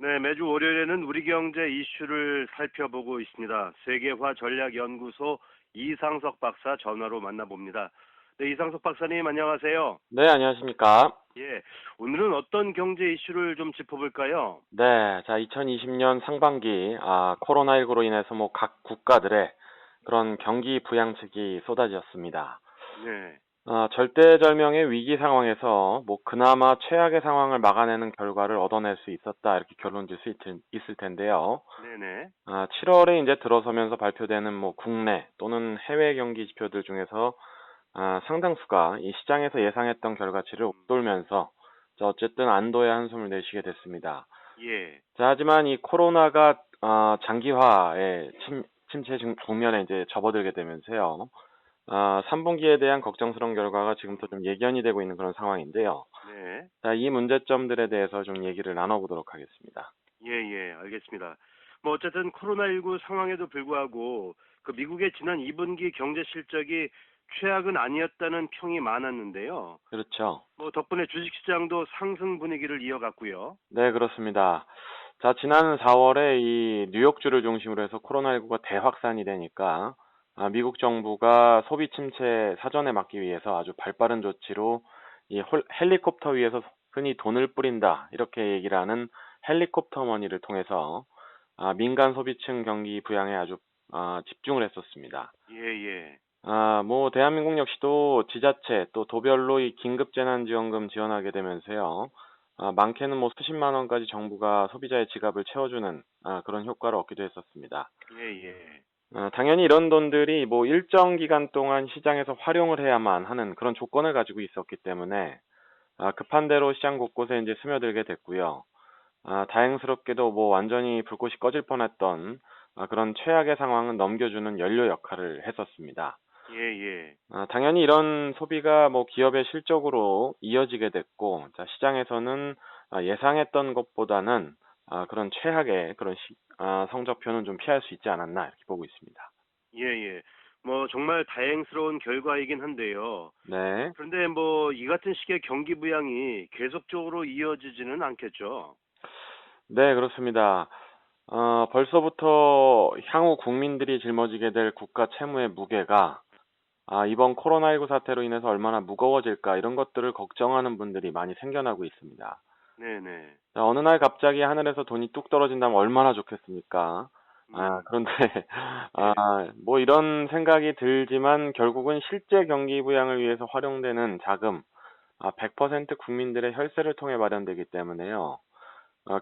네, 매주 월요일에는 우리 경제 이슈를 살펴보고 있습니다. 세계화 전략연구소 이상석 박사 전화로 만나봅니다. 네, 이상석 박사님 안녕하세요. 네, 안녕하십니까. 예, 오늘은 어떤 경제 이슈를 좀 짚어볼까요? 네, 자, 2020년 상반기, 코로나19로 인해서 각 국가들의 그런 경기 부양책이 쏟아졌습니다. 네, 절대절명의 위기 상황에서 그나마 최악의 상황을 막아내는 결과를 얻어낼 수 있었다, 이렇게 결론 질 수 있을 텐데요. 네네, 7월에 이제 들어서면서 발표되는 국내 또는 해외 경기 지표들 중에서 상당수가 이 시장에서 예상했던 결과치를 웃돌면서 어쨌든 안도의 한숨을 내쉬게 됐습니다. 예, 자, 하지만 이 코로나가 장기화의 침체 국면에 이제 접어들게 되면서요. 3분기에 대한 걱정스러운 결과가 지금부터 좀 예견이 되고 있는 그런 상황인데요. 네, 자, 이 문제점들에 대해서 좀 얘기를 나눠보도록 하겠습니다. 예, 예, 알겠습니다. 어쨌든 코로나19 상황에도 불구하고 그 미국의 지난 2분기 경제 실적이 최악은 아니었다는 평이 많았는데요. 그렇죠. 덕분에 주식시장도 상승 분위기를 이어갔고요. 네, 그렇습니다. 자, 지난 4월에 이 뉴욕주를 중심으로 해서 코로나19가 대확산이 되니까 미국 정부가 소비 침체 사전에 막기 위해서 아주 발빠른 조치로 이 헬리콥터 위에서 흔히 돈을 뿌린다 이렇게 얘기를 하는 헬리콥터 머니를 통해서 민간 소비층 경기 부양에 아주 집중을 했었습니다. 예, 예. 대한민국 역시도 지자체 또 도별로 이 긴급재난지원금 지원하게 되면서요. 많게는 수십만 원까지 정부가 소비자의 지갑을 채워주는 그런 효과를 얻기도 했었습니다. 예, 예. 당연히 이런 돈들이 일정 기간 동안 시장에서 활용을 해야만 하는 그런 조건을 가지고 있었기 때문에 급한 대로 시장 곳곳에 이제 스며들게 됐고요. 다행스럽게도 완전히 불꽃이 꺼질 뻔했던 그런 최악의 상황은 넘겨주는 연료 역할을 했었습니다. 예, 예. 당연히 이런 소비가 기업의 실적으로 이어지게 됐고, 자, 시장에서는 예상했던 것보다는 그런 최악의 그런 성적표는 좀 피할 수 있지 않았나 이렇게 보고 있습니다. 예, 예. 정말 다행스러운 결과이긴 한데요. 네. 그런데 이 같은 식의 경기 부양이 계속적으로 이어지지는 않겠죠. 네, 그렇습니다. 벌써부터 향후 국민들이 짊어지게 될 국가 채무의 무게가 이번 코로나19 사태로 인해서 얼마나 무거워질까 이런 것들을 걱정하는 분들이 많이 생겨나고 있습니다. 네네. 자, 어느 날 갑자기 하늘에서 돈이 뚝 떨어진다면 얼마나 좋겠습니까? 그런데, 예. 이런 생각이 들지만 결국은 실제 경기 부양을 위해서 활용되는 자금, 100% 국민들의 혈세를 통해 마련되기 때문에요.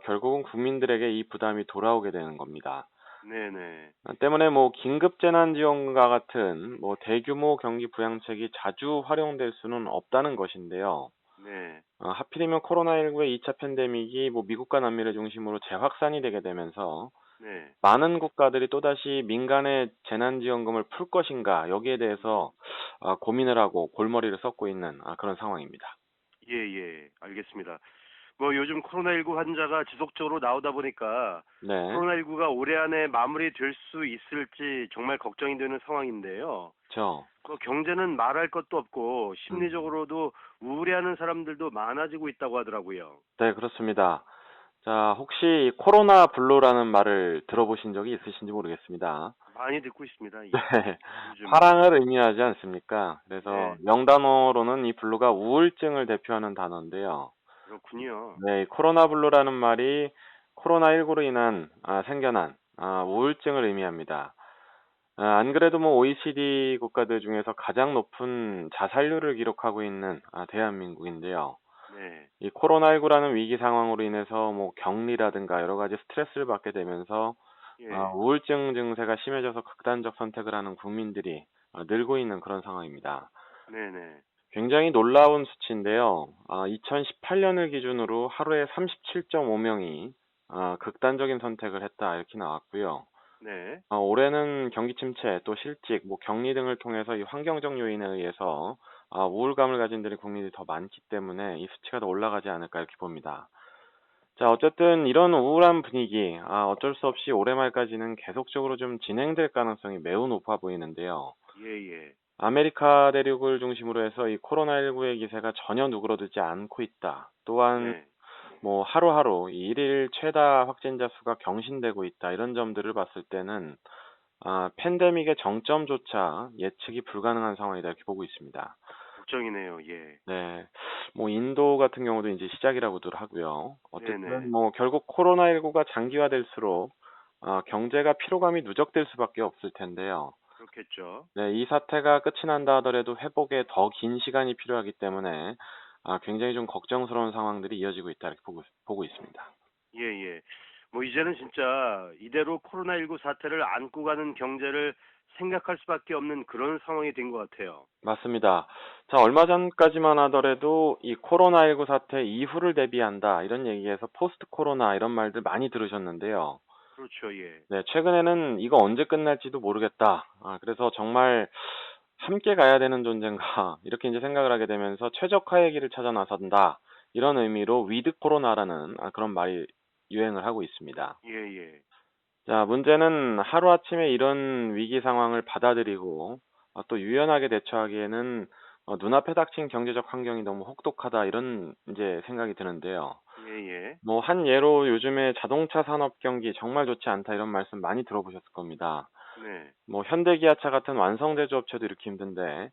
결국은 국민들에게 이 부담이 돌아오게 되는 겁니다. 네네. 때문에 긴급재난지원과 같은 대규모 경기 부양책이 자주 활용될 수는 없다는 것인데요. 네. 하필이면 코로나19의 2차 팬데믹이 미국과 남미를 중심으로 재확산이 되게 되면서 네. 많은 국가들이 또다시 민간의 재난지원금을 풀 것인가 여기에 음. 대해서 고민을 하고 골머리를 썩고 있는 그런 상황입니다. 예, 예. 알겠습니다. 요즘 코로나19 환자가 지속적으로 나오다 보니까 네, 코로나19가 올해 안에 마무리될 수 있을지 정말 걱정이 되는 상황인데요. 저, 경제는 말할 것도 없고 음, 심리적으로도 우울해하는 사람들도 많아지고 있다고 하더라고요. 네, 그렇습니다. 자, 혹시 코로나 블루라는 말을 들어보신 적이 있으신지 모르겠습니다. 많이 듣고 있습니다. 네, 예. 요즘 화랑을 의미하지 않습니까? 그래서 네. 영단어로는 이 블루가 우울증을 대표하는 단어인데요. 그렇군요. 네, 코로나 블루라는 말이 코로나19로 인한 생겨난 우울증을 의미합니다. 안 그래도 OECD 국가들 중에서 가장 높은 자살률을 기록하고 있는 대한민국인데요. 네. 이 코로나19라는 위기 상황으로 인해서 격리라든가 여러 가지 스트레스를 받게 되면서 예. 우울증 증세가 심해져서 극단적 선택을 하는 국민들이 늘고 있는 그런 상황입니다. 네네. 굉장히 놀라운 수치인데요. 2018년을 기준으로 하루에 37.5명이 극단적인 선택을 했다 이렇게 나왔고요. 네. 올해는 경기 침체, 또 실직, 격리 등을 통해서 이 환경적 요인에 의해서 우울감을 가진 국민들이 더 많기 때문에 이 수치가 더 올라가지 않을까 이렇게 봅니다. 자, 어쨌든 이런 우울한 분위기, 어쩔 수 없이 올해 말까지는 계속적으로 좀 진행될 가능성이 매우 높아 보이는데요. 예예. 아메리카 대륙을 중심으로 해서 이 코로나19의 기세가 전혀 누그러들지 않고 있다. 또한 네. 뭐 하루하루 이 일일 최다 확진자 수가 경신되고 있다 이런 점들을 봤을 때는 팬데믹의 정점조차 예측이 불가능한 상황이다 이렇게 보고 있습니다. 걱정이네요. 예. 네. 뭐 인도 같은 경우도 이제 시작이라고들 하고요. 어쨌든 네네. 뭐 결국 코로나19가 장기화될수록 경제가 피로감이 누적될 수밖에 없을 텐데요. 그렇겠죠. 네, 이 사태가 끝이 난다 하더라도 회복에 더 긴 시간이 필요하기 때문에 굉장히 좀 걱정스러운 상황들이 이어지고 있다 이렇게 보고 있습니다. 예예. 뭐 이제는 진짜 이대로 코로나19 사태를 안고 가는 경제를 생각할 수밖에 없는 그런 상황이 된 것 같아요. 맞습니다. 자, 얼마 전까지만 하더라도 이 코로나19 사태 이후를 대비한다 이런 얘기에서 포스트 코로나 이런 말들 많이 들으셨는데요. 그렇죠. 예. 네, 최근에는 이거 언제 끝날지도 모르겠다. 그래서 정말 함께 가야 되는 존재인가 이렇게 이제 생각을 하게 되면서 최적화의 길을 찾아 나선다 이런 의미로 위드 코로나라는 그런 말이 유행을 하고 있습니다. 예예. 자, 문제는 하루아침에 이런 위기 상황을 받아들이고 또 유연하게 대처하기에는 눈앞에 닥친 경제적 환경이 너무 혹독하다 이런 이제 생각이 드는데요. 예예. 뭐 한 예로 요즘에 자동차 산업 경기 정말 좋지 않다 이런 말씀 많이 들어보셨을 겁니다. 네. 뭐 현대기아차 같은 완성 제조업체도 이렇게 힘든데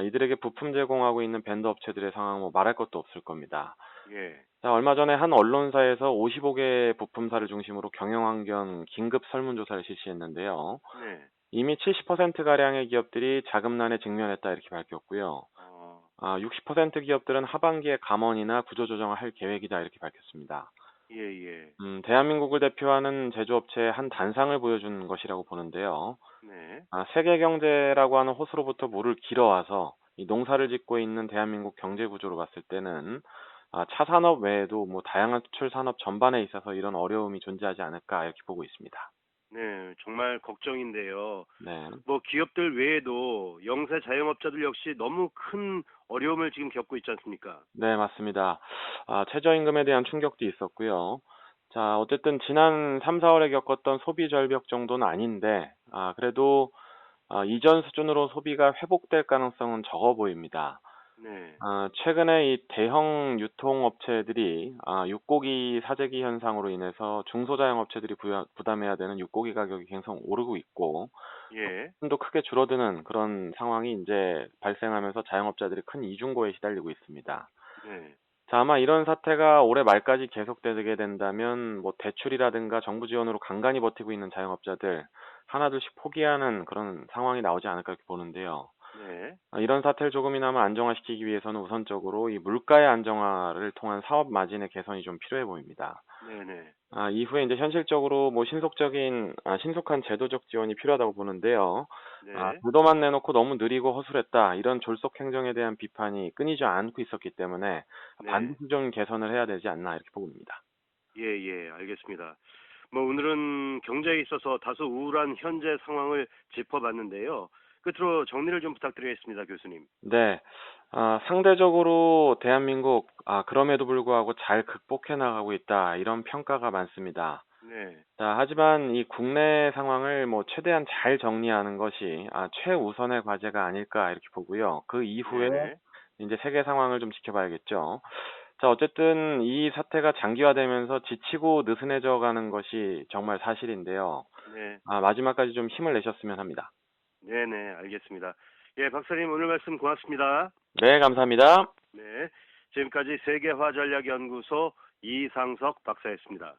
이들에게 부품 제공하고 있는 벤더 업체들의 상황 뭐 말할 것도 없을 겁니다. 예. 자, 얼마 전에 한 언론사에서 55개 부품사를 중심으로 경영환경 긴급 설문조사를 실시했는데요. 네. 이미 70%가량의 기업들이 자금난에 직면했다 이렇게 밝혔고요. 어. 60% 기업들은 하반기에 감원이나 구조조정을 할 계획이다 이렇게 밝혔습니다. 예예. 대한민국을 대표하는 제조업체의 한 단상을 보여준 것이라고 보는데요. 네. 세계 경제라고 하는 호수로부터 물을 길어와서 이 농사를 짓고 있는 대한민국 경제 구조로 봤을 때는 차 산업 외에도 뭐 다양한 수출 산업 전반에 있어서 이런 어려움이 존재하지 않을까 이렇게 보고 있습니다. 네. 정말 걱정인데요. 네. 뭐 기업들 외에도 영세 자영업자들 역시 너무 큰 어려움을 지금 겪고 있지 않습니까? 네, 맞습니다. 최저임금에 대한 충격도 있었고요. 자, 어쨌든 지난 3, 4월에 겪었던 소비 절벽 정도는 아닌데, 그래도 이전 수준으로 소비가 회복될 가능성은 적어 보입니다. 네. 최근에 이 대형 유통업체들이 육고기 사재기 현상으로 인해서 중소자영업체들이 부담해야 되는 육고기 가격이 계속 오르고 있고, 예. 도 크게 줄어드는 그런 상황이 이제 발생하면서 자영업자들이 큰 이중고에 시달리고 있습니다. 네. 자, 아마 이런 사태가 올해 말까지 계속되게 된다면 뭐 대출이라든가 정부 지원으로 간간히 버티고 있는 자영업자들 하나둘씩 포기하는 그런 상황이 나오지 않을까 이렇게 보는데요. 네. 이런 사태를 조금이나마 안정화시키기 위해서는 우선적으로 이 물가의 안정화를 통한 사업 마진의 개선이 좀 필요해 보입니다. 네네. 이후에 이제 현실적으로 뭐 신속한 제도적 지원이 필요하다고 보는데요. 네. 제도만 내놓고 너무 느리고 허술했다. 이런 졸속 행정에 대한 비판이 끊이지 않고 있었기 때문에 네. 반드시 좀 개선을 해야 되지 않나 이렇게 봅니다. 예예. 알겠습니다. 뭐 오늘은 경제에 있어서 다소 우울한 현재 상황을 짚어봤는데요. 끝으로 정리를 좀 부탁드리겠습니다, 교수님. 네. 상대적으로 대한민국, 그럼에도 불구하고 잘 극복해 나가고 있다. 이런 평가가 많습니다. 네. 자, 하지만 이 국내 상황을 뭐 최대한 잘 정리하는 것이 최우선의 과제가 아닐까 이렇게 보고요. 그 이후에 네네. 이제 세계 상황을 좀 지켜봐야겠죠. 자, 어쨌든 이 사태가 장기화되면서 지치고 느슨해져 가는 것이 정말 사실인데요. 네. 마지막까지 좀 힘을 내셨으면 합니다. 네네. 알겠습니다. 예, 박사님 오늘 말씀 고맙습니다. 네, 감사합니다. 네. 지금까지 세계화전략연구소 이상석 박사였습니다.